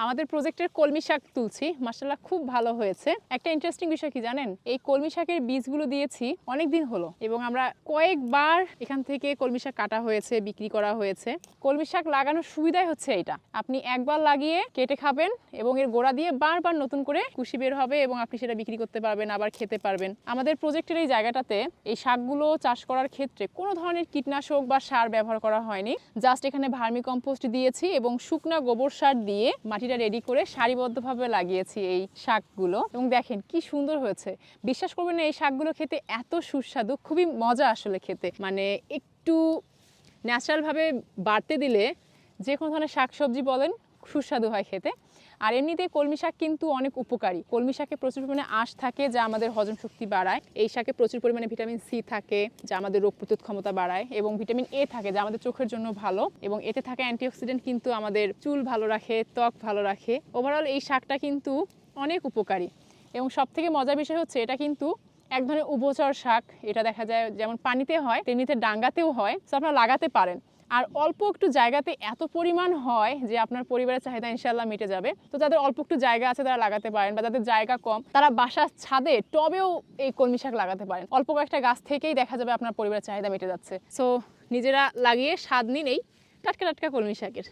আমাদের প্রজেক্টের কলমি শাক তুলছি, মাশাআল্লাহ খুব ভালো হয়েছে। একটা ইন্টারেস্টিং বিষয় কি জানেন, এই কলমি শাকের বীজগুলো দিয়েছি অনেক দিন হলো এবং আমরা কয়েকবার এখান থেকে কলমি শাক কাটা হয়েছে, বিক্রি করা হয়েছে। কলমি শাক লাগানোর সুবিধাই হচ্ছে এটা, আপনি একবার লাগিয়ে কেটে খাবেন এবং এর গোড়া দিয়ে বারবার নতুন করে কুশি বের হবে এবং আপনি সেটা বিক্রি করতে পারবেন, আবার খেতে পারবেন। আমাদের প্রজেক্টের এই জায়গাটাতে এই শাকগুলো চাষ করার ক্ষেত্রে কোনো ধরনের কীটনাশক বা সার ব্যবহার করা হয়নি। জাস্ট এখানে ভার্মি কম্পোস্ট দিয়েছি এবং শুকনা গোবর সার দিয়ে মাটিটা রেডি করে সারিবদ্ধভাবে লাগিয়েছি এই শাকগুলো এবং দেখেন কি সুন্দর হয়েছে। বিশ্বাস করবেন না, এই শাকগুলো খেতে এত সুস্বাদু, খুবই মজা আসলে খেতে। মানে একটু ন্যাচারালভাবে বাড়তে দিলে যে কোনো ধরনের শাকসবজি বলেন সুস্বাদু হয় খেতে। আর এমনিতে কলমি শাক কিন্তু অনেক উপকারী। কলমি শাকে প্রচুর পরিমাণে আঁশ থাকে যা আমাদের হজম শক্তি বাড়ায়। এই শাকে প্রচুর পরিমাণে ভিটামিন সি থাকে যা আমাদের রোগ প্রতিরোধ ক্ষমতা বাড়ায় এবং ভিটামিন এ থাকে যা আমাদের চোখের জন্য ভালো এবং এতে থাকা অ্যান্টিঅক্সিডেন্ট কিন্তু আমাদের চুল ভালো রাখে, ত্বক ভালো রাখে। ওভারঅল এই শাকটা কিন্তু অনেক উপকারী এবং সবথেকে মজার বিষয় হচ্ছে এটা কিন্তু এক ধরনের উভচর শাক। এটা দেখা যায় যেমন পানিতে হয় তেমনিতে ডাঙ্গাতেও হয়, তো আপনারা লাগাতে পারেন। আর অল্প একটু জায়গাতে এত পরিমাণ হয় যে আপনার পরিবারের চাহিদা ইনশাআল্লাহ মিটে যাবে। তো যাদের অল্প একটু জায়গা আছে তারা লাগাতে পারেন, বা যাদের জায়গা কম তারা বাসার ছাদে টবেও এই কলমি শাক লাগাতে পারেন। অল্প কয়েকটা গাছ থেকেই দেখা যাবে আপনার পরিবারের চাহিদা মিটে যাচ্ছে। সো নিজেরা লাগিয়ে স্বাদ নিন এই টাটকা টাটকা কলমি শাকের।